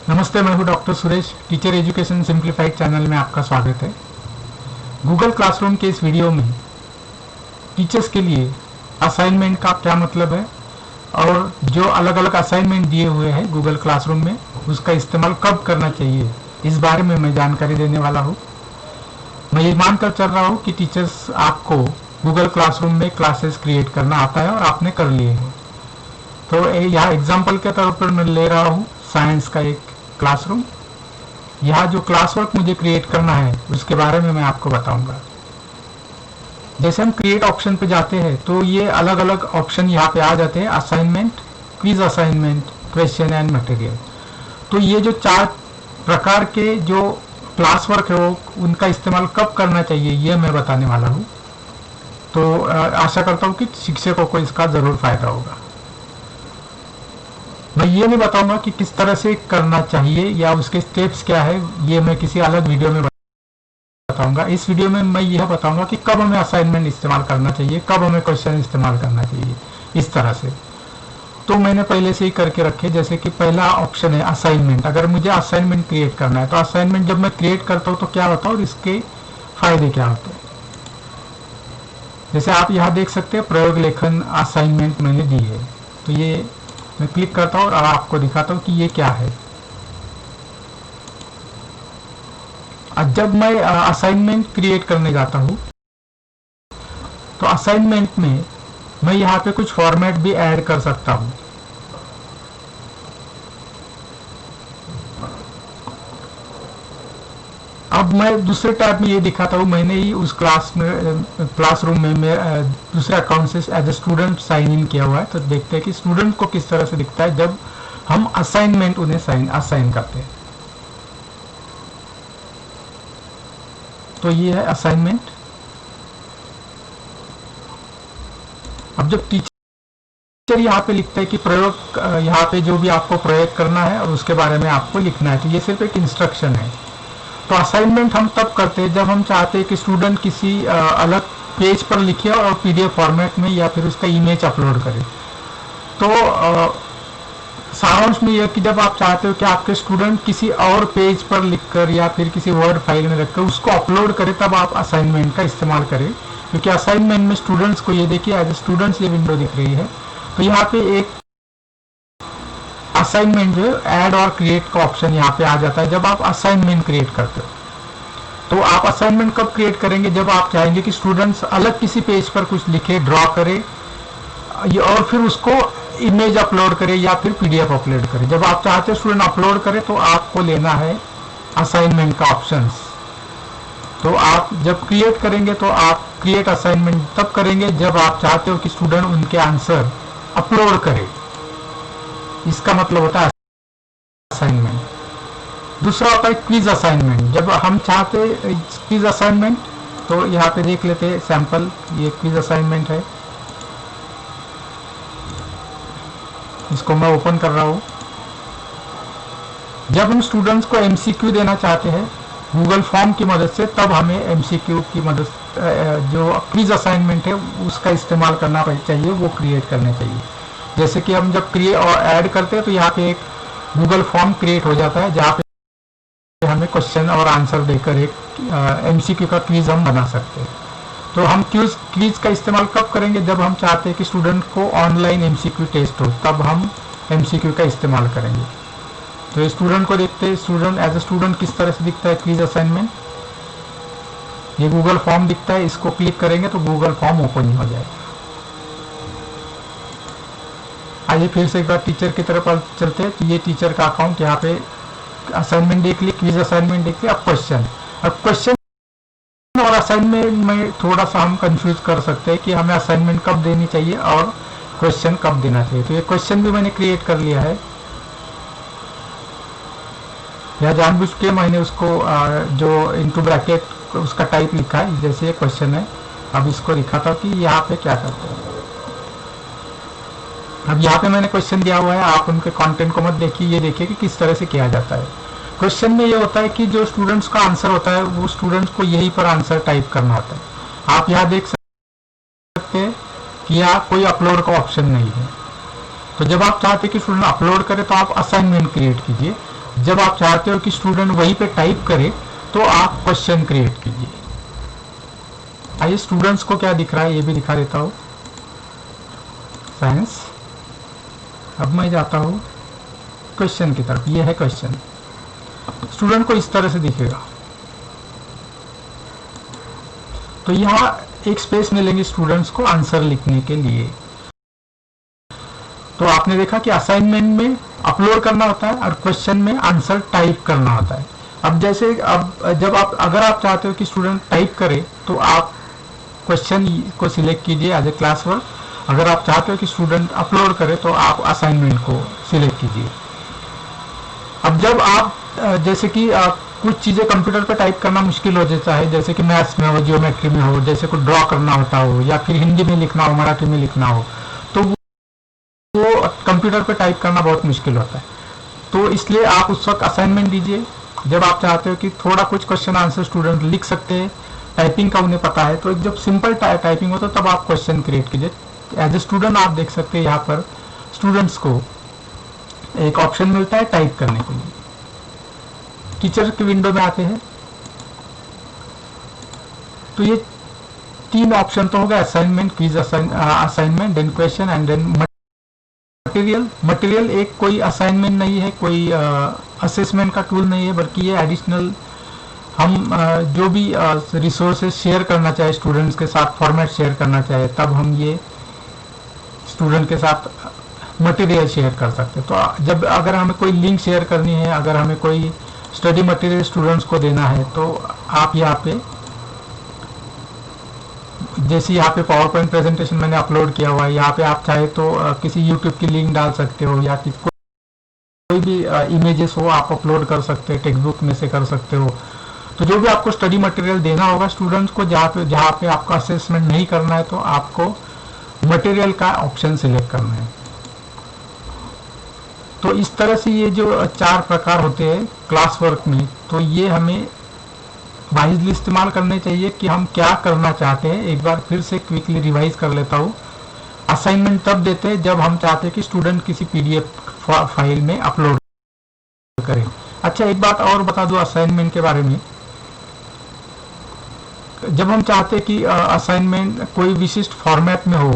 नमस्ते, मैं हूं doctor Suresh. Teacher education simplified channel में आपका स्वागत है। गूगल क्लासरूम के इस वीडियो में टीचर्स के लिए असाइनमेंट का क्या मतलब है और जो अलग अलग असाइनमेंट दिए हुए हैं गूगल क्लासरूम में उसका इस्तेमाल कब करना चाहिए, इस बारे में मैं जानकारी देने वाला हूं। मैं ये मानकर चल रहा हूं कि टीचर्स आपको गूगल क्लासरूम में क्लासेस क्रिएट करना आता है और आपने कर लिए हैं। तो यहाँ एग्जाम्पल के तौर पर मैं ले रहा हूँ साइंस का एक क्लासरूम। यहाँ जो क्लास वर्क मुझे क्रिएट करना है उसके बारे में मैं आपको बताऊंगा। जैसे हम क्रिएट ऑप्शन पे जाते हैं तो ये अलग अलग ऑप्शन यहाँ पे आ जाते हैं, assignment, quiz assignment, question and material. तो ये जो 4 प्रकार के जो क्लास वर्क है वो उनका इस्तेमाल कब करना चाहिए ये मैं बताने वाला हूँ। तो आशा करता हूँ कि शिक्षकों को इसका जरूर फायदा होगा। मैं ये नहीं बताऊंगा कि किस तरह से करना चाहिए या उसके स्टेप्स क्या है, ये मैं किसी अलग वीडियो में बताऊंगा। इस वीडियो में मैं यह बताऊंगा कि कब हमें असाइनमेंट इस्तेमाल करना चाहिए, कब हमें क्वेश्चन इस्तेमाल करना चाहिए, इस तरह से। तो मैंने पहले से ही करके रखे। जैसे कि पहला ऑप्शन है असाइनमेंट। अगर मुझे असाइनमेंट क्रिएट करना है तो असाइनमेंट जब मैं क्रिएट करता हूँ तो क्या होता है और इसके फायदे क्या होते हैं। जैसे आप यहाँ देख सकते हैं प्रयोग लेखन असाइनमेंट मैंने दी है। तो ये मैं क्लिक करता हूँ और आपको दिखाता हूँ कि ये क्या है। जब मैं असाइनमेंट क्रिएट करने जाता हूँ तो असाइनमेंट में मैं यहाँ पे कुछ फॉर्मेट भी ऐड कर सकता हूँ। अब मैं दूसरे टैब में ये दिखाता हूँ। मैंने ही उस क्लासरूम में मैं दूसरे अकाउंट से as a student sign in किया हुआ है। तो देखते हैं कि स्टूडेंट को किस तरह से दिखता है जब हम असाइनमेंट उन्हें असाइन करते हैं। तो ये है असाइनमेंट। अब जब टीचर यहाँ पे लिखता है कि प्रयोग, यहाँ पे जो भी आपको प्रयोग करना है और उसके बारे में आपको लिखना है, तो ये सिर्फ एक इंस्ट्रक्शन है। तो असाइनमेंट हम तब करते हैं जब हम चाहते हैं कि स्टूडेंट किसी अलग पेज पर लिखे और पीडीएफ फॉर्मेट में या फिर उसका इमेज अपलोड करे। तो सारांश में यह कि जब आप चाहते हो कि आपके स्टूडेंट किसी और पेज पर लिखकर या फिर किसी वर्ड फाइल में रखकर उसको अपलोड करे, तब आप असाइनमेंट का इस्तेमाल करें। क्योंकि असाइनमेंट में स्टूडेंट्स को ये देखिए एज ए स्टूडेंट्स ये विंडो दिख रही है। तो यहाँ पे एक असाइनमेंट जो ऐड और क्रिएट का ऑप्शन यहाँ पे आ जाता है जब आप असाइनमेंट क्रिएट करते हो। तो आप असाइनमेंट कब क्रिएट करेंगे? जब आप चाहेंगे कि स्टूडेंट्स अलग किसी पेज पर कुछ लिखे, ड्रॉ करे और फिर उसको इमेज अपलोड करे या फिर पीडीएफ अपलोड करे। जब आप चाहते हो स्टूडेंट अपलोड करे तो आपको लेना है असाइनमेंट का ऑप्शंस। तो आप जब क्रिएट करेंगे तो आप क्रिएट असाइनमेंट तब करेंगे जब आप चाहते हो कि स्टूडेंट उनके आंसर अपलोड करे। इसका मतलब होता है असाइनमेंट। दूसरा होता है क्विज असाइनमेंट। जब हम चाहते हैं क्विज असाइनमेंट, तो यहाँ पे देख लेते हैं सैंपल। ये क्विज असाइनमेंट है, इसको मैं ओपन कर रहा हूँ। जब हम स्टूडेंट्स को एमसीक्यू देना चाहते हैं गूगल फॉर्म की मदद से, तब हमें एमसीक्यू की मदद जो क्विज असाइनमेंट है उसका इस्तेमाल करना चाहिए, वो क्रिएट करने चाहिए। जैसे कि हम जब क्रिएट और ऐड करते हैं तो यहाँ पे एक गूगल फॉर्म क्रिएट हो जाता है जहाँ पे हमें क्वेश्चन और आंसर देकर एक एमसीक्यू का क्विज हम बना सकते हैं। तो हम क्विज का इस्तेमाल कब करेंगे? जब हम चाहते हैं कि स्टूडेंट को ऑनलाइन एमसीक्यू टेस्ट हो, तब हम एमसीक्यू का इस्तेमाल करेंगे। तो ये स्टूडेंट को देखते हैं, स्टूडेंट एज ए स्टूडेंट किस तरह से दिखता है क्विज असाइनमेंट। ये गूगल फॉर्म दिखता है, इसको क्लिक करेंगे तो गूगल फॉर्म ओपन ही हो जाएगा। आइए फिर से एक बार टीचर की तरफ चलते हैं। तो ये टीचर का अकाउंट, यहाँ पे असाइनमेंट देख लिया, क्विज असाइनमेंट देख लिया। अब क्वेश्चन और असाइनमेंट में थोड़ा सा हम कंफ्यूज कर सकते हैं कि हमें असाइनमेंट कब देनी चाहिए और क्वेश्चन कब देना चाहिए। तो ये क्वेश्चन भी मैंने क्रिएट कर लिया है। यह जानबूझ के मैंने उसको जो इनटू ब्रैकेट उसका टाइप लिखा है, जैसे ये क्वेश्चन है। अब इसको दिखाता हूँ कि यहाँ पे क्या करते हैं। अब यहाँ पे मैंने क्वेश्चन दिया हुआ है, आप उनके कंटेंट को मत देखिए, ये देखिए कि किस तरह से किया जाता है। क्वेश्चन में ये होता है कि जो स्टूडेंट्स का आंसर होता है वो स्टूडेंट्स को यहीं पर आंसर टाइप करना होता है। आप यहाँ देख सकते हैं कि यहाँ कोई अपलोड का ऑप्शन नहीं है। तो जब आप चाहते हैं कि स्टूडेंट अपलोड करे तो आप असाइनमेंट क्रिएट कीजिए। जब आप चाहते हो कि स्टूडेंट वहीं पे टाइप करे तो आप क्वेश्चन क्रिएट कीजिए। आइए स्टूडेंट्स को क्या दिख रहा है ये भी दिखा देता हूँ। साइंस, अब मैं जाता हूँ क्वेश्चन की तरफ। ये है क्वेश्चन, स्टूडेंट को इस तरह से दिखेगा। तो यहाँ एक स्पेस मिलेंगे स्टूडेंट्स को आंसर लिखने के लिए। तो आपने देखा कि असाइनमेंट में अपलोड करना होता है और क्वेश्चन में आंसर टाइप करना होता है। अब जैसे जब आप अगर आप चाहते हो कि स्टूडेंट टाइप करे तो आप क्वेश्चन को सिलेक्ट कीजिए एज ए क्लास वर्क। अगर आप चाहते हो कि स्टूडेंट अपलोड करे तो आप असाइनमेंट को सिलेक्ट कीजिए। अब जब आप जैसे कि कुछ चीज़ें कंप्यूटर पर टाइप करना मुश्किल हो जाता है, जैसे कि मैथ्स में हो, जियोमेट्री में हो, जैसे कुछ ड्रॉ करना होता हो या फिर हिंदी में लिखना हो, मराठी में लिखना हो, तो वो कंप्यूटर पर टाइप करना बहुत मुश्किल होता है। तो इसलिए आप उस वक्त असाइनमेंट दीजिए। जब आप चाहते हो कि थोड़ा कुछ क्वेश्चन आंसर स्टूडेंट लिख सकते हैं, टाइपिंग का उन्हें पता है, तो जब सिंपल टाइपिंग होता है तब आप क्वेश्चन क्रिएट कीजिए। एज ए स्टूडेंट आप देख सकते हैं यहाँ पर स्टूडेंट्स को एक ऑप्शन मिलता है टाइप करने के लिए। टीचर की विंडो में आते हैं तो ये 3 ऑप्शन तो होगा, assignment, quiz assignment, then question and then material. Material एक कोई असाइनमेंट नहीं है, कोई असेसमेंट का टूल नहीं है, बल्कि ये एडिशनल हम जो भी रिसोर्सेज शेयर करना चाहे स्टूडेंट्स के साथ, फॉर्मेट शेयर करना चाहे, तब हम ये स्टूडेंट के साथ मटेरियल शेयर कर सकते हैं। तो जब अगर हमें कोई लिंक शेयर करनी है, अगर हमें कोई स्टडी मटेरियल स्टूडेंट्स को देना है, तो आप यहाँ पे जैसे यहाँ पे पावर पॉइंट प्रेजेंटेशन मैंने अपलोड किया हुआ है, यहाँ पे आप चाहे तो किसी यूट्यूब की लिंक डाल सकते हो या कोई भी इमेजेस हो आप अपलोड कर सकते हैं, टेक्स्ट बुक में से कर सकते हो। तो जो भी आपको स्टडी मटेरियल देना होगा स्टूडेंट्स को, जहाँ पे आपका असेसमेंट नहीं करना है, तो आपको मटेरियल का ऑप्शन सिलेक्ट करना है। तो इस तरह से ये जो 4 प्रकार होते हैं क्लास वर्क में, तो ये हमें वाइजली इस्तेमाल करने चाहिए कि हम क्या करना चाहते हैं। एक बार फिर से क्विकली रिवाइज कर लेता हूँ। असाइनमेंट तब देते हैं जब हम चाहते हैं कि स्टूडेंट किसी पीडीएफ फाइल में अपलोड करें। अच्छा, एक बात और बता दूं असाइनमेंट के बारे में। जब हम चाहते हैं कि असाइनमेंट कोई विशिष्ट फॉर्मेट में हो,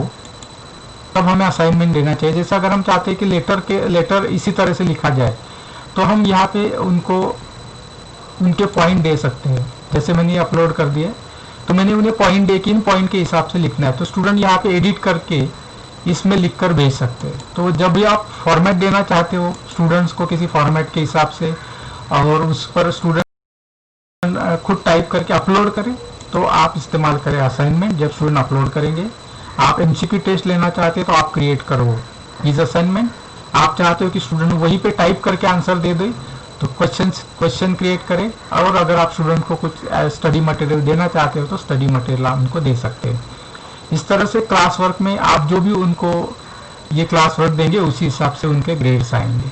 तब हमें असाइनमेंट देना चाहिए। जैसे अगर हम चाहते हैं कि लेटर इसी तरह से लिखा जाए, तो हम यहाँ पे उनको उनके पॉइंट दे सकते हैं। जैसे मैंने ये अपलोड कर दिया, तो मैंने उन्हें पॉइंट दे के इन पॉइंट के हिसाब से लिखना है, तो स्टूडेंट यहाँ पे एडिट करके इसमें लिखकर भेज सकते हैं। तो जब भी आप फॉर्मेट देना चाहते हो स्टूडेंट्स को किसी फॉर्मेट के हिसाब से, और उस पर स्टूडेंट खुद टाइप करके अपलोड करें, तो आप इस्तेमाल करें असाइनमेंट। जब स्टूडेंट अपलोड करेंगे, आप एमसीक्यू टेस्ट लेना चाहते हैं तो आप क्रिएट करो इज असाइनमेंट। आप चाहते हो कि स्टूडेंट वहीं पे टाइप करके आंसर दे दे, तो क्वेश्चन क्रिएट करें। और अगर आप स्टूडेंट को कुछ स्टडी मटेरियल देना चाहते हो तो स्टडी मटेरियल आप उनको दे सकते हैं। इस तरह से क्लास वर्क में आप जो भी उनको ये क्लास वर्क देंगे, उसी हिसाब से उनके ग्रेड्स आएंगे।